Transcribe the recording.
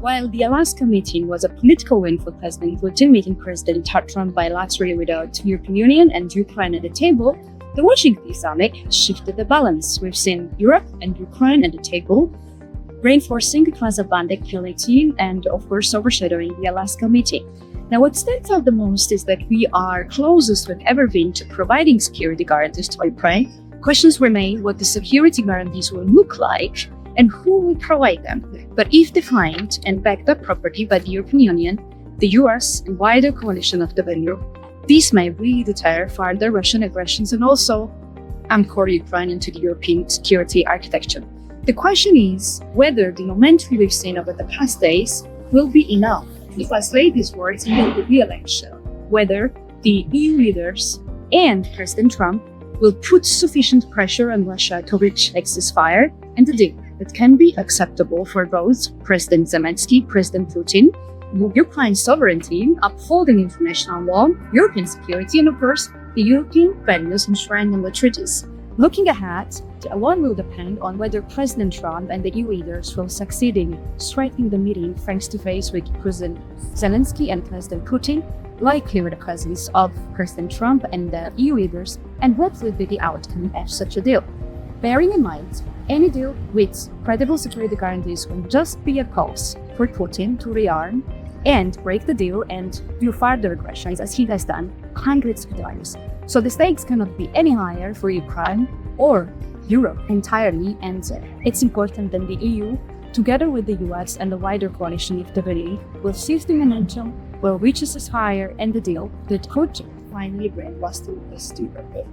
While the Alaska meeting was a political win for President Putin, meeting President Trump bilaterally without the European Union and Ukraine at the table, the Washington summit shifted the balance. We've seen Europe and Ukraine at the table, reinforcing transatlantic unity and, of course, overshadowing the Alaska meeting. Now, what stands out the most is that we are closest we've ever been to providing security guarantees to Ukraine. Questions remain what the security guarantees will look like and who will provide them. But if defined and backed up properly by the European Union, the US, and wider coalition of the venue, these may really deter further Russian aggressions and also anchor Ukraine into the European security architecture. The question is whether the momentum we've seen over the past days will be enough to translate these words into the re-election, whether the EU leaders and President Trump will put sufficient pressure on Russia to reach a ceasefire and a deal that can be acceptable for both President Zelensky, President Putin, Ukraine's sovereignty, upholding international law, European security, and of course, the European values enshrined in the treaties. Looking ahead, a lot will depend on whether President Trump and the EU leaders will succeed in striking the meeting face-to-face with President Zelensky and President Putin, likely with the presence of President Trump and the EU leaders, and what will be the outcome of such a deal. Bearing in mind, any deal with credible security guarantees will just be a cause for Putin to rearm and break the deal and do further aggressions as he has done hundreds of times. So the stakes cannot be any higher for Ukraine or Europe entirely, and it's important that the EU, together with the US and the wider coalition of the venue, will seize the momentum, will reach a ceasefire and the deal that could finally bring lasting peace to Europe.